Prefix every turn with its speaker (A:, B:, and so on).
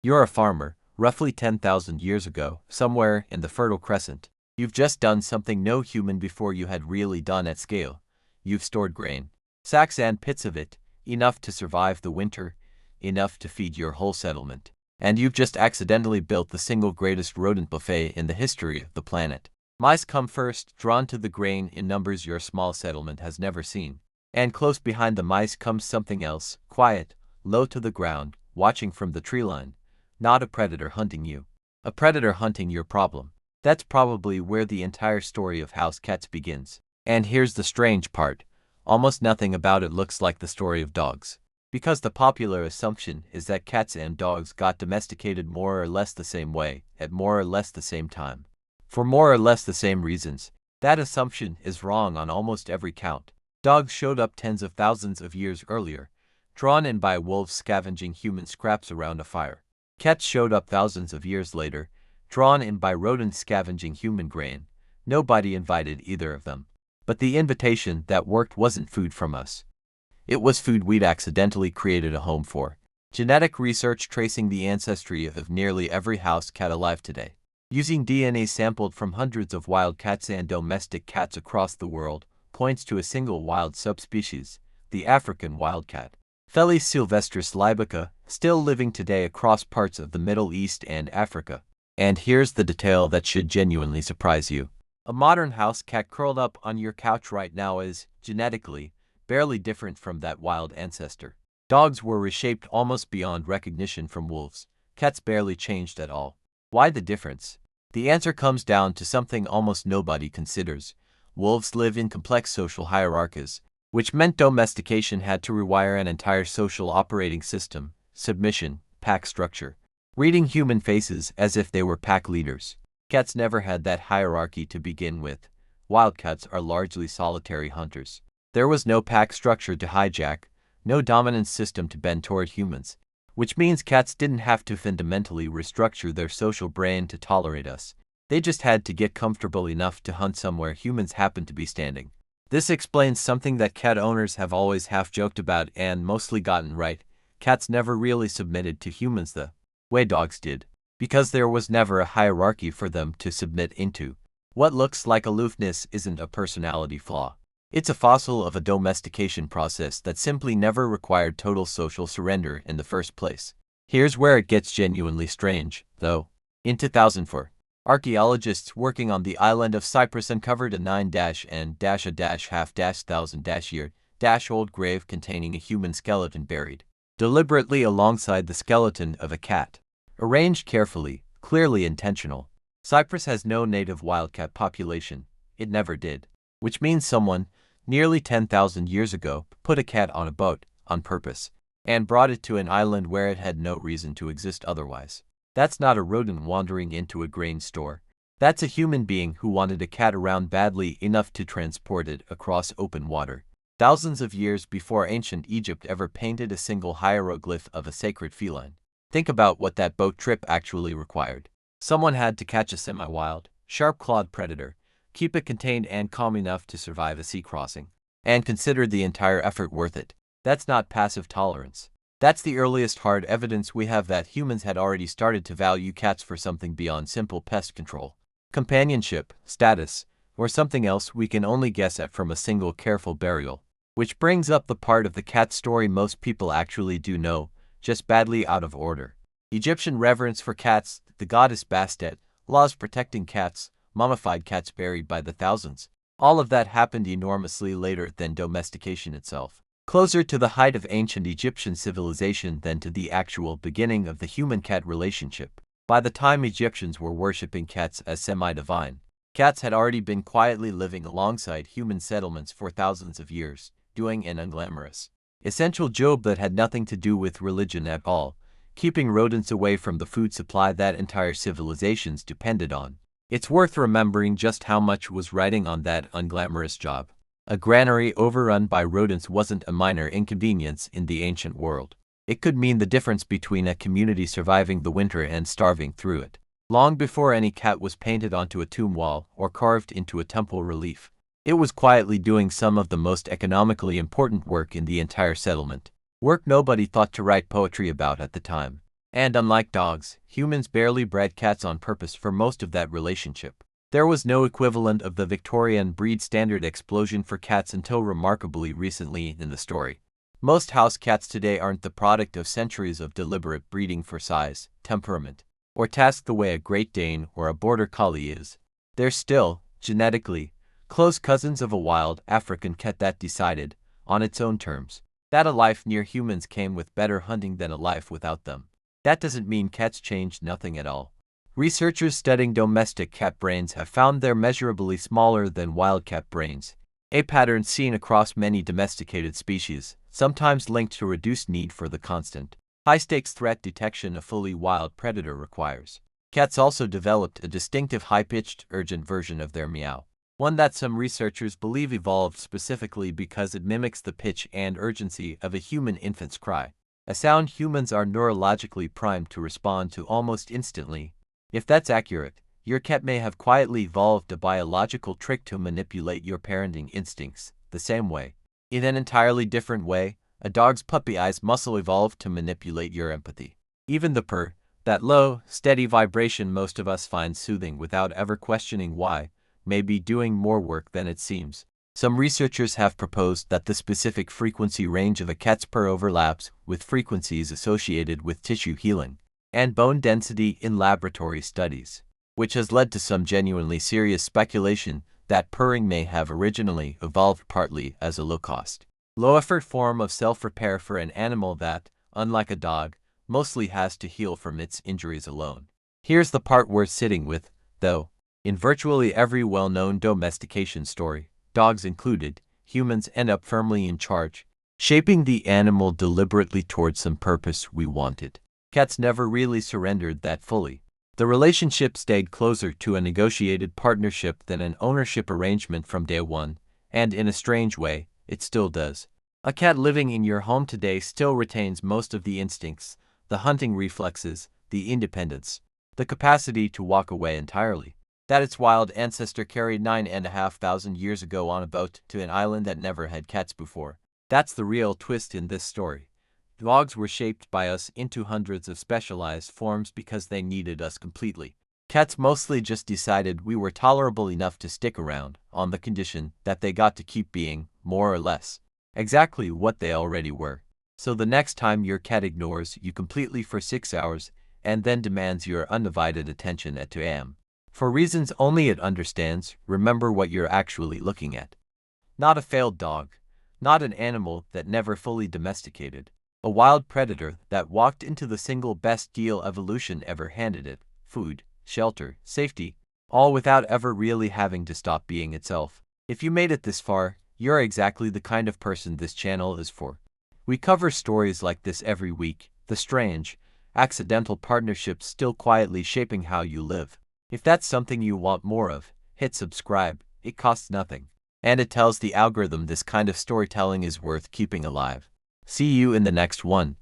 A: You're a farmer, roughly 10,000 years ago, somewhere in the Fertile Crescent. You've just done something no human before you had really done at scale. You've stored grain, sacks and pits of it, enough to survive the winter, enough to feed your whole settlement. And you've just accidentally built the single greatest rodent buffet in the history of the planet. Mice come first, drawn to the grain in numbers your small settlement has never seen. And close behind the mice comes something else, quiet, low to the ground, watching from the tree line. Not a predator hunting you. A predator hunting your problem. That's probably where the entire story of house cats begins. And here's the strange part. Almost nothing about it looks like the story of dogs. Because the popular assumption is that cats and dogs got domesticated more or less the same way, at more or less the same time. For more or less the same reasons. That assumption is wrong on almost every count. Dogs showed up tens of thousands of years earlier, drawn in by wolves scavenging human scraps around a fire. Cats showed up thousands of years later, drawn in by rodents scavenging human grain. Nobody invited either of them. But the invitation that worked wasn't food from us. It was food we'd accidentally created a home for. Genetic research tracing the ancestry of nearly every house cat alive today, using DNA sampled from hundreds of wild cats and domestic cats across the world, points to a single wild subspecies, the African wildcat. Felis sylvestris libica, still living today across parts of the Middle East and Africa. And here's the detail that should genuinely surprise you. A modern house cat curled up on your couch right now is, genetically, barely different from that wild ancestor. Dogs were reshaped almost beyond recognition from wolves. Cats barely changed at all. Why the difference? The answer comes down to something almost nobody considers. Wolves live in complex social hierarchies, which meant domestication had to rewire an entire social operating system, submission, pack structure, reading human faces as if they were pack leaders. Cats never had that hierarchy to begin with. Wildcats are largely solitary hunters. There was no pack structure to hijack, no dominance system to bend toward humans, which means cats didn't have to fundamentally restructure their social brain to tolerate us. They just had to get comfortable enough to hunt somewhere humans happened to be standing. This explains something that cat owners have always half-joked about and mostly gotten right. Cats never really submitted to humans the way dogs did, because there was never a hierarchy for them to submit into. What looks like aloofness isn't a personality flaw. It's a fossil of a domestication process that simply never required total social surrender in the first place. Here's where it gets genuinely strange, though. In 2004, archaeologists working on the island of Cyprus uncovered a 9-and-half-thousand-year-old grave containing a human skeleton buried deliberately alongside the skeleton of a cat. Arranged carefully, clearly intentional. Cyprus has no native wildcat population. It never did. Which means someone, nearly 10,000 years ago, put a cat on a boat, on purpose, and brought it to an island where it had no reason to exist otherwise. That's not a rodent wandering into a grain store. That's a human being who wanted a cat around badly enough to transport it across open water. Thousands of years before ancient Egypt ever painted a single hieroglyph of a sacred feline. Think about what that boat trip actually required. Someone had to catch a semi-wild, sharp-clawed predator, keep it contained and calm enough to survive a sea crossing, and consider the entire effort worth it. That's not passive tolerance. That's the earliest hard evidence we have that humans had already started to value cats for something beyond simple pest control, companionship, status, or something else we can only guess at from a single careful burial. Which brings up the part of the cat story most people actually do know, just badly out of order. Egyptian reverence for cats, the goddess Bastet, laws protecting cats, mummified cats buried by the thousands. All of that happened enormously later than domestication itself. Closer to the height of ancient Egyptian civilization than to the actual beginning of the human-cat relationship. By the time Egyptians were worshipping cats as semi-divine, cats had already been quietly living alongside human settlements for thousands of years, doing an unglamorous, essential job that had nothing to do with religion at all, keeping rodents away from the food supply that entire civilizations depended on. It's worth remembering just how much was riding on that unglamorous job. A granary overrun by rodents wasn't a minor inconvenience in the ancient world. It could mean the difference between a community surviving the winter and starving through it. Long before any cat was painted onto a tomb wall or carved into a temple relief, it was quietly doing some of the most economically important work in the entire settlement. Work nobody thought to write poetry about at the time. And unlike dogs, humans barely bred cats on purpose for most of that relationship. There was no equivalent of the Victorian breed standard explosion for cats until remarkably recently in the story. Most house cats today aren't the product of centuries of deliberate breeding for size, temperament, or task the way a Great Dane or a Border Collie is. They're still, genetically, close cousins of a wild African cat that decided, on its own terms, that a life near humans came with better hunting than a life without them. That doesn't mean cats changed nothing at all. Researchers studying domestic cat brains have found they're measurably smaller than wildcat brains, a pattern seen across many domesticated species, sometimes linked to reduced need for the constant, high-stakes threat detection a fully wild predator requires. Cats also developed a distinctive high-pitched, urgent version of their meow, one that some researchers believe evolved specifically because it mimics the pitch and urgency of a human infant's cry, a sound humans are neurologically primed to respond to almost instantly. If that's accurate, your cat may have quietly evolved a biological trick to manipulate your parenting instincts, the same way. In an entirely different way, a dog's puppy eyes muscle evolved to manipulate your empathy. Even the purr, that low, steady vibration most of us find soothing without ever questioning why, may be doing more work than it seems. Some researchers have proposed that the specific frequency range of a cat's purr overlaps with frequencies associated with tissue healing and bone density in laboratory studies, which has led to some genuinely serious speculation that purring may have originally evolved partly as a low-cost, low-effort form of self-repair for an animal that, unlike a dog, mostly has to heal from its injuries alone. Here's the part worth sitting with, though. In virtually every well-known domestication story, dogs included, humans end up firmly in charge, shaping the animal deliberately towards some purpose we wanted. Cats never really surrendered that fully. The relationship stayed closer to a negotiated partnership than an ownership arrangement from day one, and in a strange way, it still does. A cat living in your home today still retains most of the instincts, the hunting reflexes, the independence, the capacity to walk away entirely, that its wild ancestor carried 9,500 years ago on a boat to an island that never had cats before. That's the real twist in this story. Dogs were shaped by us into hundreds of specialized forms because they needed us completely. Cats mostly just decided we were tolerable enough to stick around, on the condition that they got to keep being, more or less, exactly what they already were. So the next time your cat ignores you completely for 6 hours and then demands your undivided attention at 2 a.m., for reasons only it understands, remember what you're actually looking at. Not a failed dog, not an animal that never fully domesticated. A wild predator that walked into the single best deal evolution ever handed it, food, shelter, safety, all without ever really having to stop being itself. If you made it this far, you're exactly the kind of person this channel is for. We cover stories like this every week, the strange, accidental partnerships still quietly shaping how you live. If that's something you want more of, hit subscribe, it costs nothing. And it tells the algorithm this kind of storytelling is worth keeping alive. See you in the next one.